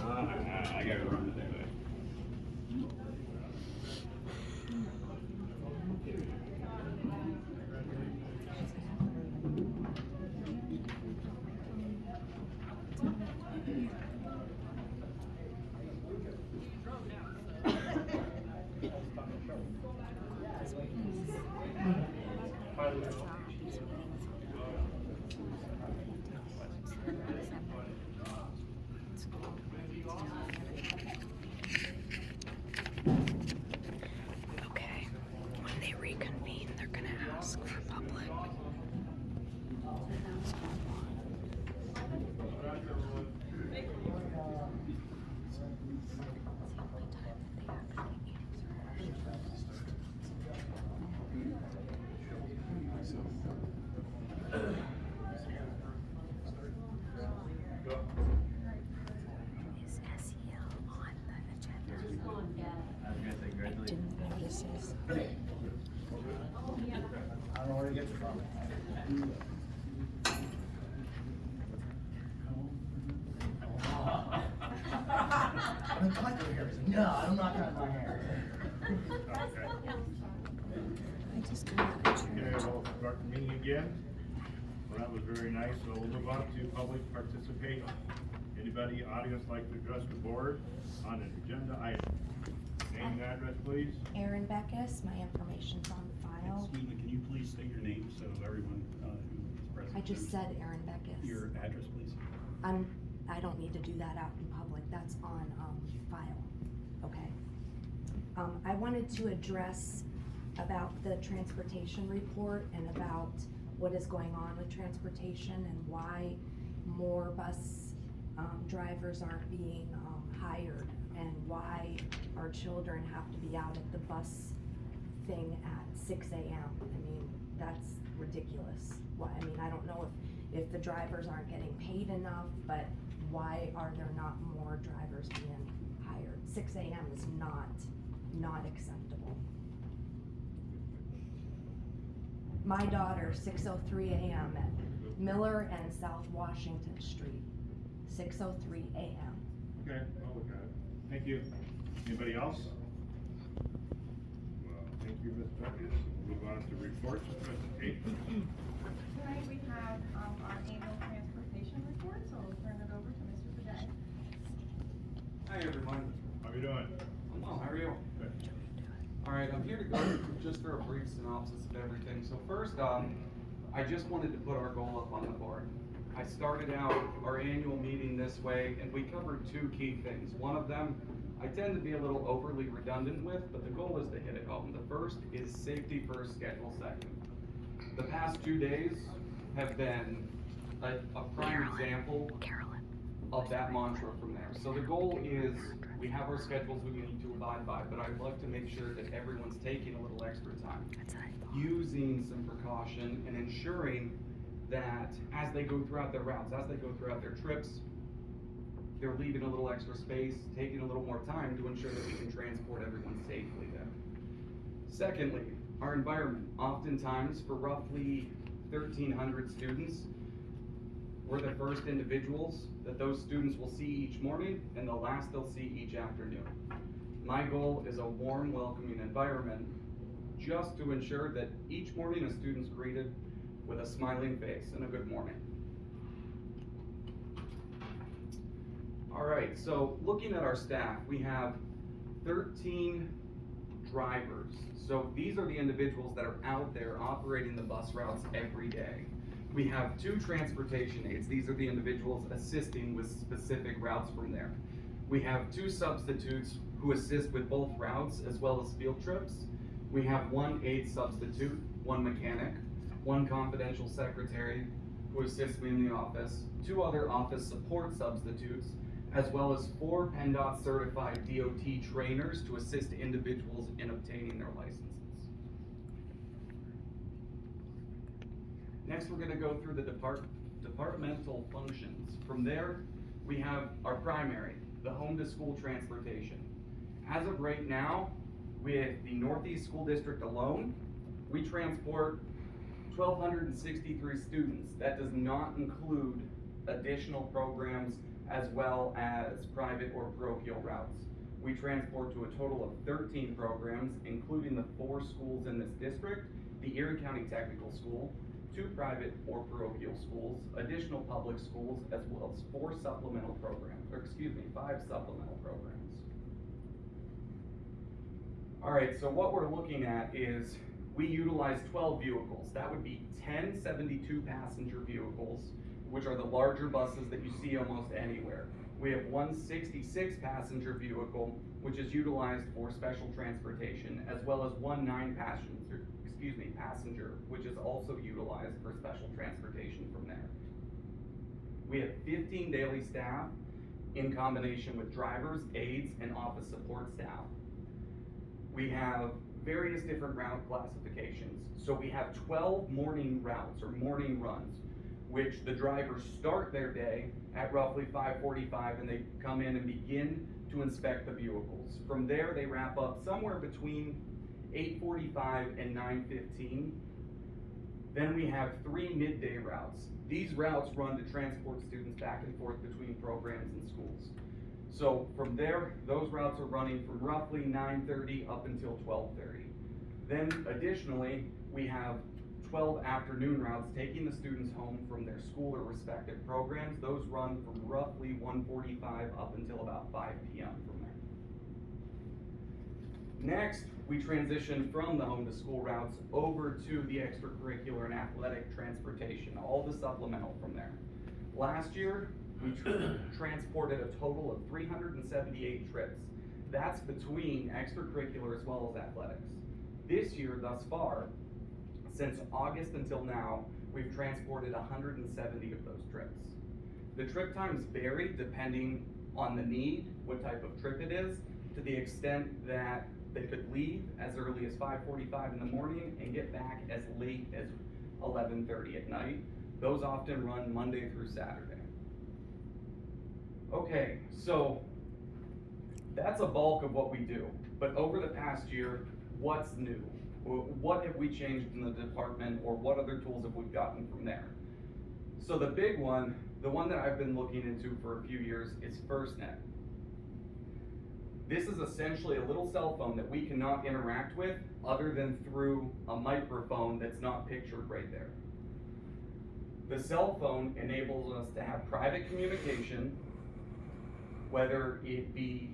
I gotta run it anyway. Okay, when they reconvene, they're gonna ask for public. Is SEL on the agenda? I was gonna say congratulations. Didn't notice his. I don't know where to get you from. I've been cutting your hair. No, I'm not cutting my hair. I just got out of Okay, church. we'll start the meeting again. Well, that was very nice, so we'll move on to public participation. Anybody, audience, like to address the board on an agenda item? Name and address, please. Erin Beckus, my information's on file. Excuse me, can you please state your name so everyone who is present? I just knows? said Erin Beckus. Your address, please. I don't need to do that out in public, that's on, file, okay? I wanted to address about the transportation report and about what is going on with transportation and why more bus, drivers aren't being, hired and why our children have to be out at the bus thing at 6 a.m. I mean, that's ridiculous. Why, I mean, I don't know if the drivers aren't getting paid enough, but why are there not more drivers being hired? 6 a.m. is not acceptable. My daughter, 6:03 a.m. at Miller and South Washington Street, 6:03 a.m. Okay, I'll look at it. Thank you. Anybody else? Well, thank you, Ms. Beckus. We'll move on to reports and presentation. Tonight we have our annual transportation report, so I'll turn it over to Mr. Bidet. Hi everyone, How are you doing? I'm well, how are you? Good. Alright, I'm here to go just for a brief synopsis of everything. So first, I just wanted to put our goal up on the board. I started out our annual meeting this way and we covered two key things. One of them, I tend to be a little overly redundant with, but the goal is to hit it home. The first is safety first, schedule second. The past 2 days have been a prime example of that mantra from there. So the goal is, we have our schedules we need to abide by, but I'd like to make sure that everyone's taking a little extra time, using some precaution and ensuring that as they go throughout their routes, as they go throughout their trips, they're leaving a little extra space, taking a little more time to ensure that we can transport everyone safely there. Secondly, our environment. Oftentimes, for roughly 1,300 students, we're the first individuals that those students will see each morning and the last they'll see each afternoon. My goal is a warm, welcoming environment just to ensure that each morning a student's greeted with a smiling face and a good morning. All right, so looking at our staff, we have 13 drivers. So these are the individuals that are out there operating the bus routes every day. We have 2 transportation aides. These are the individuals assisting with specific routes from there. We have 2 substitutes who assist with both routes as well as field trips. We have 1 aide substitute, 1 mechanic, 1 confidential secretary who assists me in the office, 2 other office support substitutes, as well as 4 PennDOT certified DOT trainers to assist individuals in obtaining their licenses. Next, we're going to go through the departmental functions. From there, we have our primary, the home to school transportation. As of right now, with the Northeast School District alone, we transport 1,263 students. That does not include additional programs, as well as private or parochial routes. We transport to a total of 13 programs, including the 4 schools in this district, the Erie County Technical School, 2 private or parochial schools, additional public schools, as well as 5 supplemental programs. All right, so what we're looking at is we utilize 12 vehicles. That would be 10 72 passenger vehicles, which are the larger buses that you see almost anywhere. We have 1 66 passenger vehicle, which is utilized for special transportation, as well as 1 9 passenger, which is also utilized for special transportation from there. We have 15 daily staff in combination with drivers, aides, and office support staff. We have various different route classifications. So we have 12 morning routes or morning runs, which the drivers start their day at roughly 5:45 and they come in and begin to inspect the vehicles. From there, they wrap up somewhere between 8:45 and 9:15. Then we have 3 midday routes. These routes run to transport students back and forth between programs and schools. So from there, those routes are running from roughly 9:30 up until 12:30. Then additionally, we have 12 afternoon routes taking the students home from their school or respective programs. Those run from roughly 1:45 up until about 5 p.m. from there. Next, we transition from the home to school routes over to the extracurricular and athletic transportation, all the supplemental from there. Last year, we transported a total of 378 trips. That's between extracurricular as well as athletics. This year, thus far, since August until now, we've transported 170 of those trips. The trip times vary depending on the need, what type of trip it is, to the extent that they could leave as early as 5:45 in the morning and get back as late as 11:30 at night. Those often run Monday through Saturday. Okay, so that's a bulk of what we do. But over the past year, what's new? What have we changed in the department, or what other tools have we gotten from there? So the big one, the one that I've been looking into for a few years, is FirstNet. This is essentially a little cell phone that we cannot interact with other than through a microphone that's not pictured right there. The cell phone enables us to have private communication, whether it be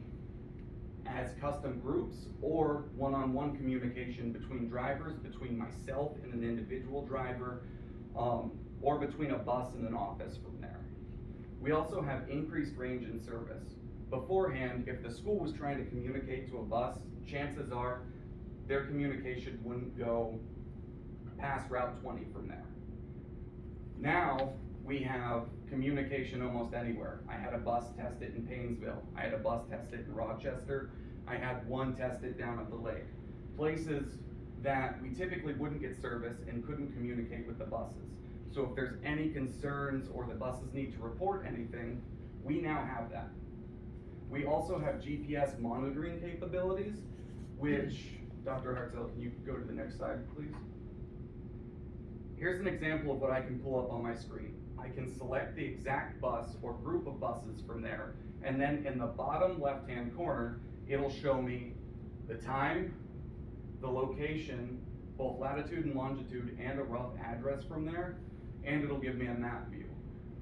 as custom groups or one-on-one communication between drivers, between myself and an individual driver, or between a bus and an office from there. We also have increased range in service. Beforehand, if the school was trying to communicate to a bus, chances are their communication wouldn't go past Route 20 from there. Now, we have communication almost anywhere. I had a bus test it in Painesville. I had a bus test it in Rochester. I had one tested down at the lake. Places that we typically wouldn't get service and couldn't communicate with the buses. So if there's any concerns or the buses need to report anything, we now have that. We also have GPS monitoring capabilities, which, Dr. Hartzell, can you go to the next slide, please? Here's an example of what I can pull up on my screen. I can select the exact bus or group of buses from there, and then in the bottom left-hand corner, it'll show me the time, the location, both latitude and longitude, and a rough address from there, and it'll give me a map view.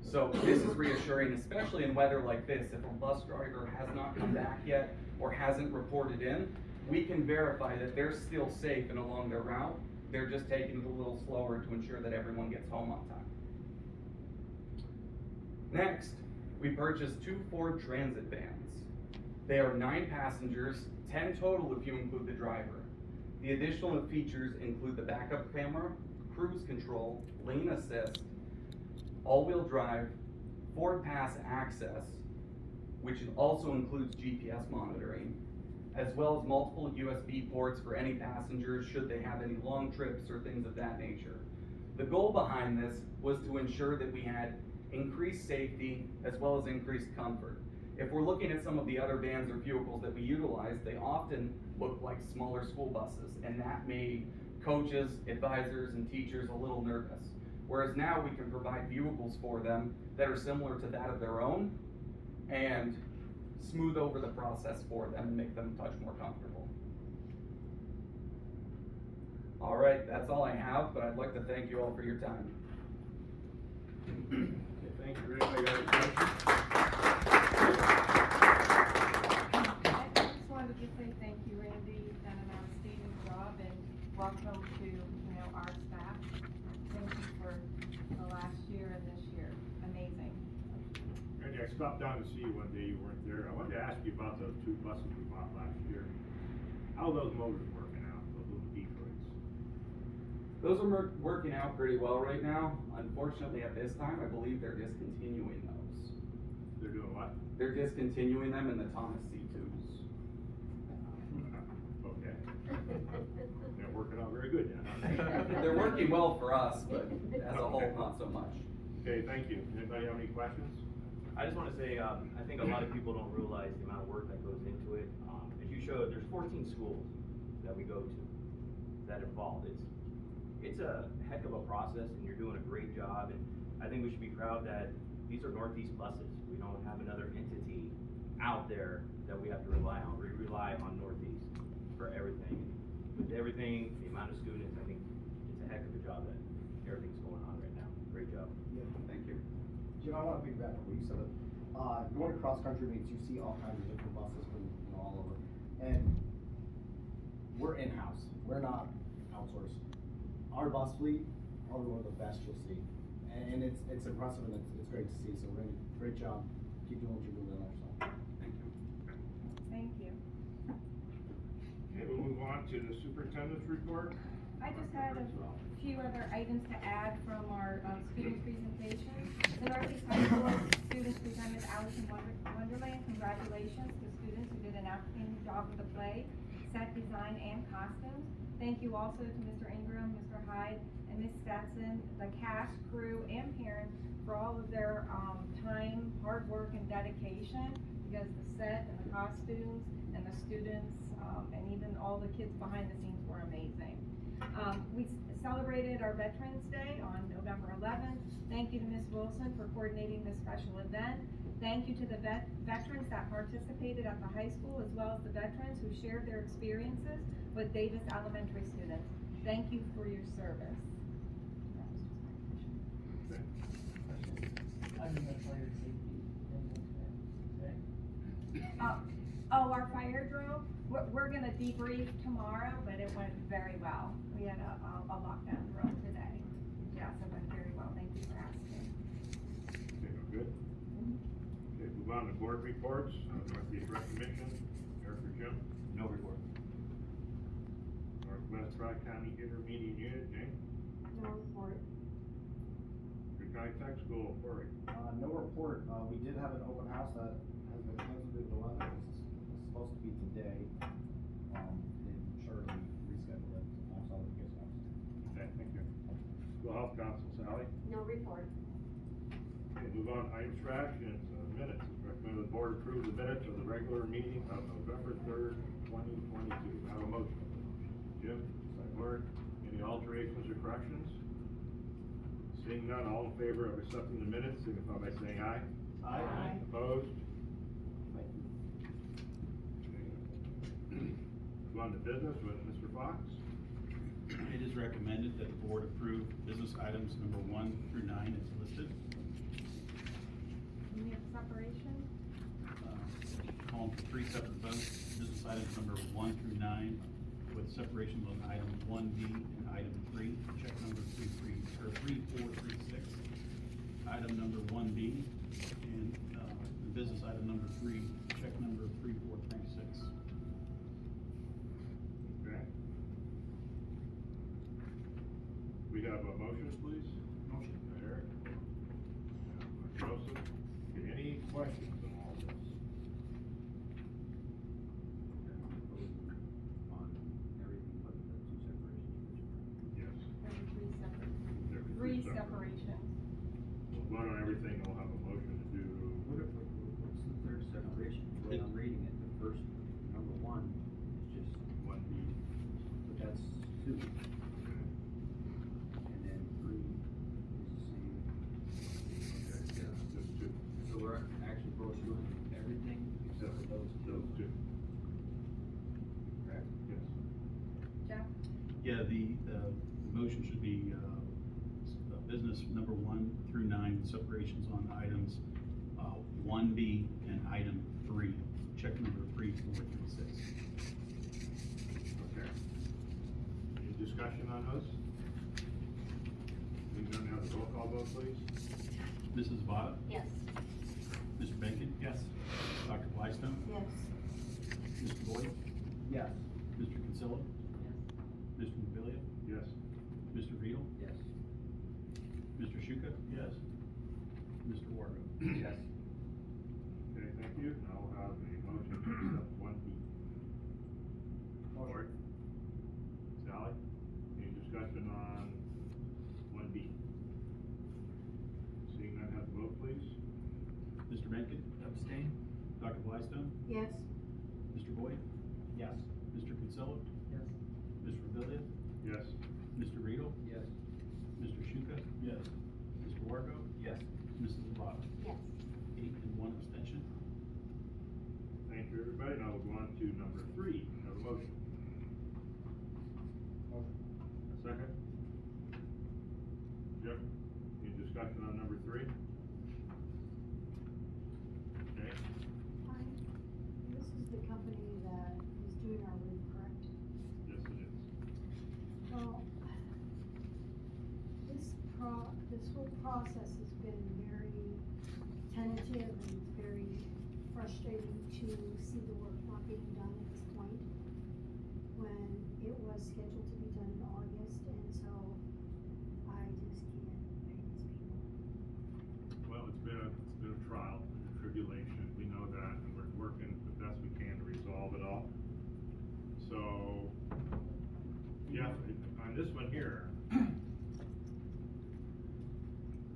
So this is reassuring, especially in weather like this. If a bus driver has not come back yet or hasn't reported in, we can verify that they're still safe and along their route. They're just taking it a little slower to ensure that everyone gets home on time. Next, we purchased 2 Ford Transit vans. They are 9 passengers, 10 total if you include the driver. The additional features include the backup camera, cruise control, lane assist, all-wheel drive, Ford Pass access, which also includes GPS monitoring, as well as multiple USB ports for any passengers should they have any long trips or things of that nature. The goal behind this was to ensure that we had increased safety as well as increased comfort. If we're looking at some of the other vans or vehicles that we utilize, they often look like smaller school buses, and that made coaches, advisors, and teachers a little nervous. Whereas now we can provide vehicles for them that are similar to that of their own and smooth over the process for them and make them much more comfortable. All right, that's all I have, but I'd like to thank you all for your time. Okay, thank you, Rick. I got a question? I just wanted to say thank you, Randy. You've done an outstanding job, and welcome to, our staff. Thank you for the last year and this year. Amazing. Randy, I stopped down to see you one day, you weren't there. I wanted to ask you about those 2 buses we bought last year. How are those motors working out, those little Detroits? Those are working out pretty well right now. Unfortunately, at this time, I believe they're discontinuing those. They're doing what? They're discontinuing them in the Thomas C2s. Okay. They're working out very good then. They're working well for us, but as a whole, not so much. Okay, thank you. Anybody have any questions? I just wanna say, I think a lot of people don't realize the amount of work that goes into it. As you showed, there's 14 schools that we go to that involved. It's a heck of a process, and you're doing a great job, and I think we should be proud that these are Northeast buses. We don't have another entity out there that we have to rely on. We rely on Northeast for everything. With everything, the amount of students, I think it's a heck of a job that everything's going on right now. Great job. Thank you. Jim, I wanna piggyback on what you said. Going to cross-country meets, you see all kinds of different buses from, all over. And we're in-house, we're not outsourced. Our bus fleet, probably one of the best you'll see. And it's impressive and it's great to see, so Randy, great job. Keep doing what you're doing there, so. Thank you. Thank you. Okay, we'll move on to the superintendent's report. I just had a few other items to add from our student presentation. The Northeast High School students presented Alice in Wonderland. Congratulations to students who did an outstanding job with the play, set design, and costumes. Thank you also to Mr. Ingram, Mr. Hyde, and Ms. Stetson, the cast, crew, and parents for all of their time, hard work, and dedication, because the set and the costumes and the students and even all the kids behind the scenes were amazing. We celebrated our Veterans Day on November 11th. Thank you to Ms. Wilson for coordinating this special event. Thank you to the veterans that participated at the high school, as well as the veterans who shared their experiences with Davis Elementary students. Thank you for your service. Okay. Our fire drill, we're gonna debrief tomorrow, but it went very well. We had a lockdown drill today. Yes, it went very well. Thank you for asking. Okay, no good. Okay, move on to board reports. Northeast Recognition, Eric or Jim? No report. Northwest Tri-County Intermediate Unit, Jane? No report. County Tech School, Cory? No report, we did have an open house that has been canceled due to the weather. It's supposed to be today. They shortly rescheduled it, that's all the case was. Okay, thank you. School Health Council, Sally? No report. Okay, move on, items for action, minutes. It's recommended the board approve the minutes of the regular meeting of November 3rd, 2022. Have a motion. Jim, second word. Any alterations or corrections? Seeing none, all in favor of accepting the minutes, signify by saying aye. Aye. Opposed? Move on to business with Mr. Fox. It is recommended that the board approve business items number 1 through 9 as listed. We have separation. Calling for 3 separate votes. Business items number 1 through 9 with separation on item 1B and item 3. Check number 3436. Item number 1B and the business item number 3. Check number 3436. Okay. We have a motion, please? Motion. Eric? Joseph? Okay, any questions on all this? On everything but the 2 separations. Yes. There were 3 separate. There were 3 separate. separations. We'll vote on everything, we'll have a motion to do. What's the third separation? The way I'm reading it, the first, number 1 is just, 1B. but that's 2. And then 3 is too. Okay. Yes. Jeff? Yeah, the motion should be, business number 1 through 9, separations on items, 1B and item 3, check number 3436. Okay. Any discussion on those? We don't have the roll call vote, please? Mrs. Vada? Yes. Mr. Bacon? Yes. Dr. Blystone? Yes. Mr. Boyd? Yes. Mr. Kinsella? Mr. Mobilia? Yes. Mr. Riedel? Yes. Mr. Shuka? Yes. Mr. Wargo? Yes. Okay, thank you. Now we'll have a motion to accept 1B. Board? Sally? Any discussion on 1B? Seeing none, have the vote, please. Mr. Mencken? Abstain? Dr. Blystone? Yes. Mr. Boyd? Yes. Mr. Kinsella? Yes. Mr. Mobilia? Yes. Mr. Riedel? Yes. Mr. Shuka? Yes. Mr. Wargo? Yes. Mrs. Vada? Yes. 8 and 1 abstention. Thank you, everybody. Now we'll go on to number 3. Have a motion. Motion. A second? Jeff, any discussion on number 3? Okay. Fine. This is the company that is doing our roof, correct? Yes, it is. Well, this whole process has been very tentative and very frustrating to see the work not being done at this point, when it was scheduled to be done in August, and so I just can't pay these people. Well, it's been a trial and tribulation. We know that, and we're working the best we can to resolve it all. So, yeah, on this one here,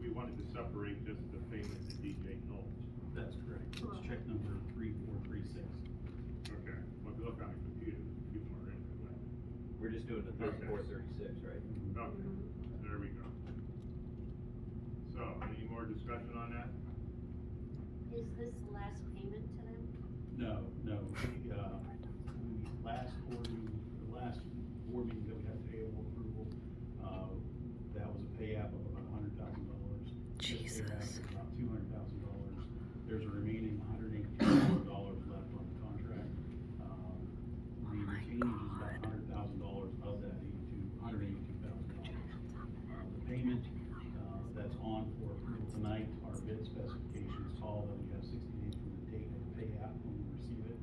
we wanted to separate just the payment to DJ Knowles. That's correct. It's check number 3436. Okay, well, if you look on the computer, people are into that. We're just doing the Okay. 3436, right? Okay, there we go. So, any more discussion on that? Is this the last payment to them? No, the last board meeting that we had payable approval, that was a pay app of about $100,000. This pay app is about $200,000. There's a remaining $180,000 left on the contract. The retainage is about $100,000 of that $182,000. The payment, that's on for approval tonight are bid specifications, all that we have 60 days from the date of the pay app when we receive it,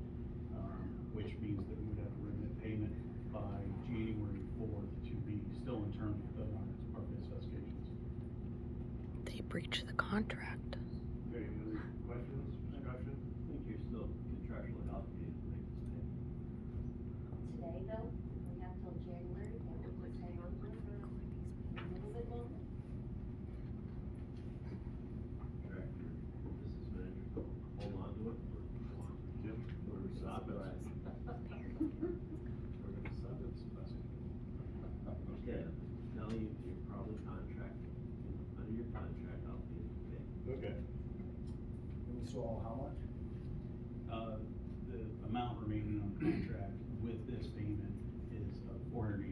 which means that we would have to remit payment by January 4th to be still in terms of our bid specifications. They breached the contract. Okay, any other questions, discussion? I think you're still contractually obligated to make this payment. Today, though, we have till January, that we would hang on to it for a little bit longer. Contractor, business manager, hold on to it. Yep. Or stop it. We're gonna stop it. Okay, Nelly, you're probably contracted, under your contract, obligated to pay. Okay. And we still owe how much? The amount remaining on the contract with this payment is $482,000.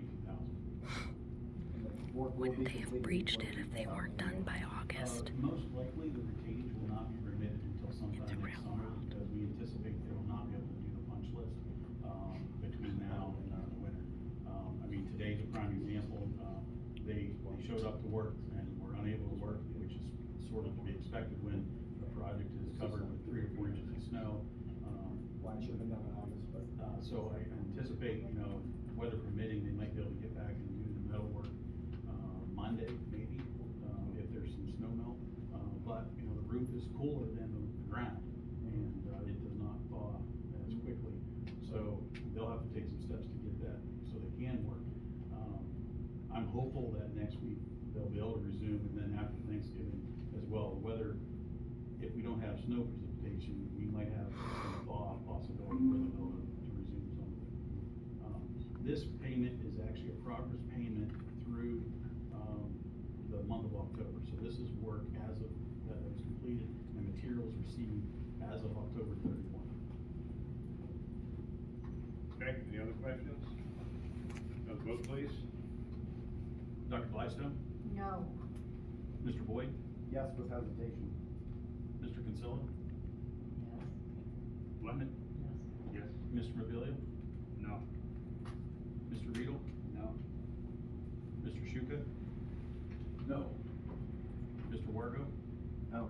And the work will Wouldn't be they have completed breached before it if they weren't done by August? Most likely, the retainage will not be remitted until sometime In the next real summer, world. because we anticipate they will not be able to do the punch list, between now and the winter. I mean, today's a prime example, they showed up to work and were unable to work, which is sort of to be expected when a project is covered with 3 or 4 inches of snow. Why it should have been done in August, but. So I anticipate, weather permitting, they might be able to get back and do the metal work, Monday, maybe, if there's some snow melt. But, the roof is cooler than the ground, and, it does not thaw as quickly. So they'll have to take some steps to get that, so they can work. I'm hopeful that next week they'll be able to resume, and then after Thanksgiving as well. Whether, if we don't have snow precipitation, we might have some thaw possibility where they'll be able to resume some of it. This payment is actually a progress payment through, the month of October. So this is work as of, that was completed and materials received as of October 31. Okay, any other questions? Have a vote, please. Dr. Blystone? No. Mr. Boyd? Yes, with hesitation. Mr. Kinsella? Yes. Lemon? Yes. Mr. Mobilia? No. Mr. Riedel? No. Mr. Shuka? No. Mr. Wargo? No.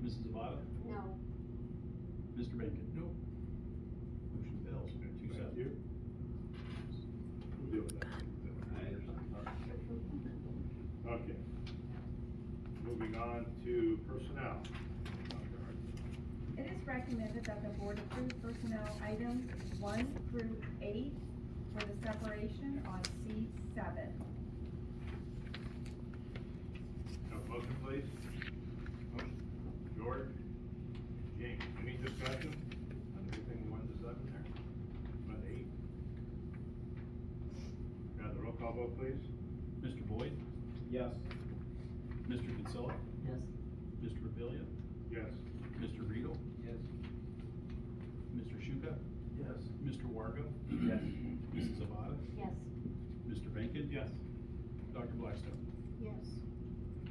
Mrs. Zavada? No. Mr. Bacon? No. Motion fails, two Thank seven. you. We'll deal with that. Okay. Moving on to personnel. Dr. Hart. It is recommended that the board approve personnel items 1 through 8 for the separation on C7. Have a motion, please. Motion. George? Jane, any discussion on anything 1 to 7 there? 1 to 8? Got the roll call vote, please? Mr. Boyd? Yes. Mr. Kinsella? Yes. Mr. Mobilia? Yes. Mr. Riedel? Yes. Mr. Shuka? Yes. Mr. Wargo? Yes. Mrs. Zavada? Yes. Mr. Bacon? Yes. Dr. Blackstone? Yes.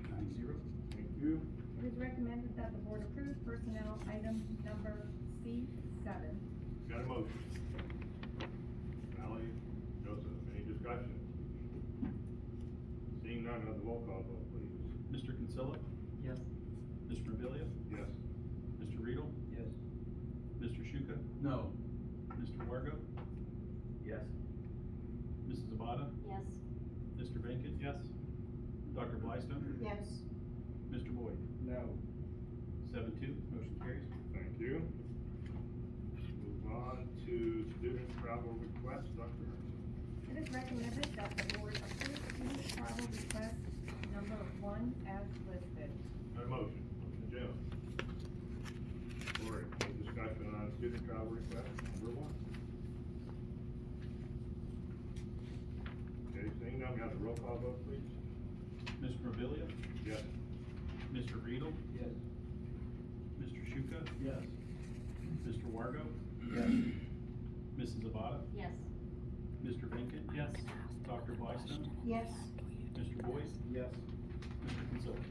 9-0. Thank you. It is recommended that the board approve personnel item number C7. Got a motion. Sally, Joseph, any discussion? Seeing none, have the roll call vote, please. Mr. Kinsella? Yes. Mr. Mobilia? Yes. Mr. Riedel? Yes. Mr. Shuka? No. Mr. Wargo? Yes. Mrs. Zavada? Yes. Mr. Bacon? Yes. Dr. Blystone? Yes. Mr. Boyd? No. 7-2, motion carries. Thank you. Move on to student travel requests, Dr. Hart. It is recommended that the board approve student travel request number 1 as listed. Got a motion. Motion, Jim. Lori, any discussion on student travel request number 1? Okay, seeing none, have the roll call vote, please. Mr. Mobilia? Yes. Mr. Riedel? Yes. Mr. Shuka? Yes. Mr. Wargo? Yes. Mrs. Zavada? Yes. Mr. Bacon? Yes. Dr. Blystone? Yes. Mr. Boyd? Yes. Mr. Kinsella?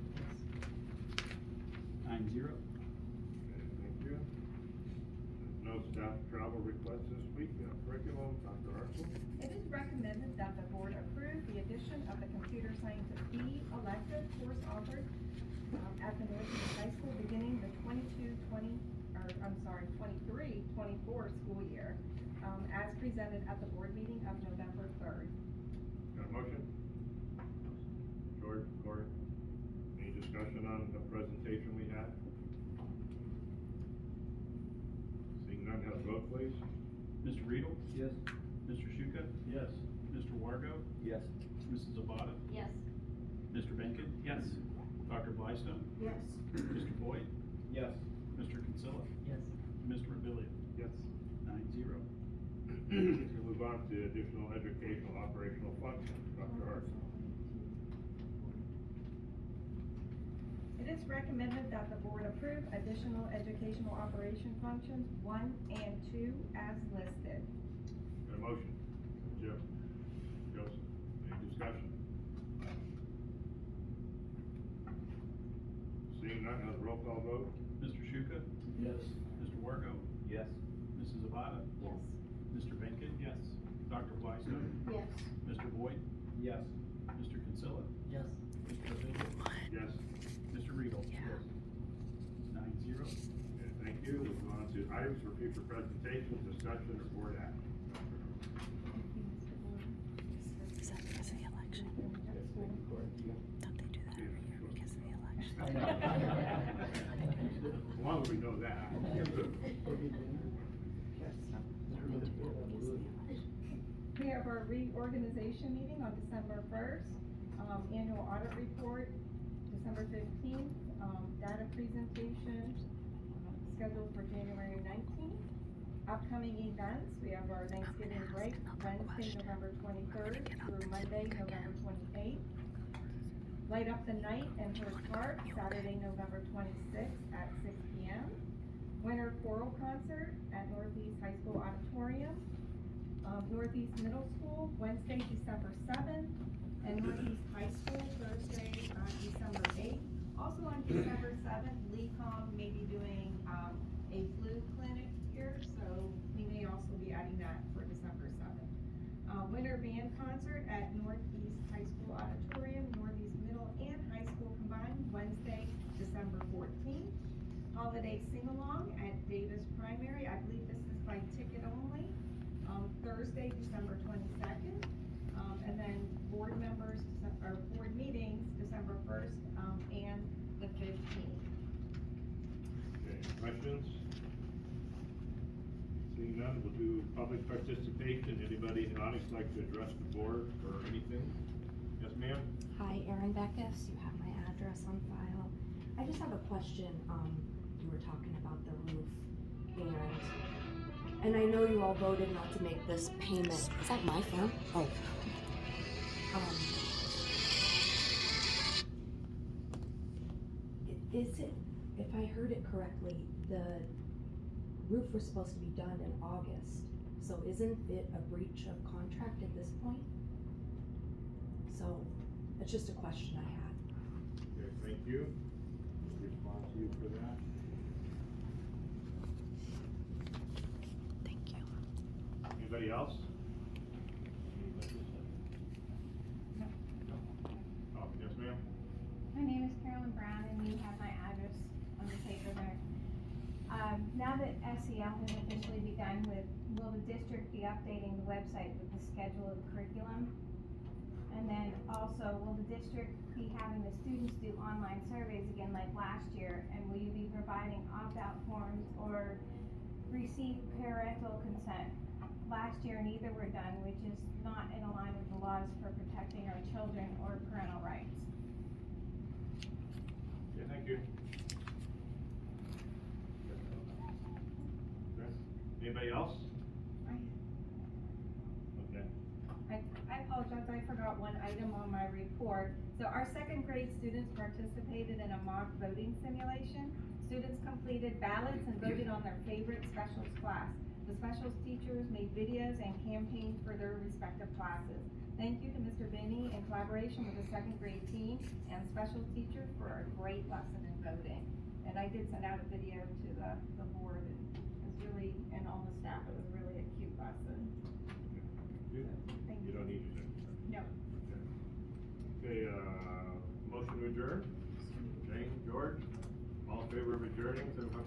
9-0. Okay, thank you. No staff travel requests this week. We have curriculum, Dr. Hartzell. It is recommended that the board approve the addition of the computer science B elective course offered at the Northeast High School beginning the 23-24 school year, as presented at the board meeting of November 3rd. Got a motion? George, Lori, any discussion on the presentation we had? Seeing none, have a vote, please. Mr. Riedel? Yes. Mr. Shuka? Yes. Mr. Wargo? Yes. Mrs. Zavada? Yes. Mr. Bacon? Yes. Dr. Blystone? Yes. Mr. Boyd? Yes. Mr. Kinsella? Yes. Mr. Mobilia? Yes. 9-0. We'll move on to additional educational operational functions, Dr. Hart. It is recommended that the board approve additional educational operation functions 1 and 2 as listed. Got a motion? Jim? Joseph? Any discussion? Seeing none, have a roll call vote? Mr. Shuka? Yes. Mr. Wargo? Yes. Mrs. Zavada? Yes. Mr. Bacon? Yes. Dr. Blystone? Yes. Mr. Boyd? Yes. Mr. Kinsella? Yes. Mr. Mobilia? Yes. Mr. Riedel? Yeah. 9-0. Okay, thank you. Moving on to items for future presentation, discussion, or board action. Is that because of the election? Don't they do that every year because of the election? As long as we know that. We have our reorganization meeting on December 1st, annual audit report, December 15th, data presentation, scheduled for January 19th. Upcoming events, we have our Thanksgiving break, Wednesday, November 23rd through Monday, November 28th. Light Up the Night in Herb Park, Saturday, November 26th at 6 p.m. Winter Choral Concert at Northeast High School Auditorium. Northeast Middle School, Wednesday, December 7th, and Northeast High School, Thursday, December 8th. Also on December 7th, LECOM may be doing, a flu clinic here, so we may also be adding that for December 7th. Winter Band Concert at Northeast High School Auditorium, Northeast Middle and High School combined, Wednesday, December 14th. Holiday Sing-Along at Davis Primary, I believe this is by ticket only, Thursday, December 22nd. And then board members, or board meetings, December 1st, and the 15th. Okay, questions? Seeing none, we'll do public participation. Anybody in the audience like to address the board or anything? Yes, ma'am? Hi, Erin Beckus, you have my address on file. I just have a question, you were talking about the roof, and I know you all voted not to make this payment. Is that my phone? Oh. Is it, if I heard it correctly, the roof was supposed to be done in August, so isn't it a breach of contract at this point? So, it's just a question I had. Okay, thank you. We'll respond to you for that. Thank you. Anybody else? Oh, yes, ma'am? My name is Carolyn Brown, and you have my address on the paper there. Now that SEL has officially begun will the district be updating the website with the schedule of curriculum? And then also, will the district be having the students do online surveys again like last year? And will you be providing opt-out forms or receive parental consent? Last year, neither were done, which is not in line with the laws for protecting our children or parental rights. Yeah, thank you. Okay. Anybody else? Okay. I apologize, I forgot one item on my report. So our second grade students participated in a mock voting simulation. Students completed ballots and voted on their favorite specials class. The specials teachers made videos and campaigned for their respective classes. Thank you to Mr. Binney in collaboration with the second grade team and specials teacher for a great lesson in voting. And I did send out a video to the board, and it was really, and all the staff, it was really a cute lesson. You? Thank You don't need to. No. Okay, motion to adjourn? Jane, George, all in favor of adjourning, signify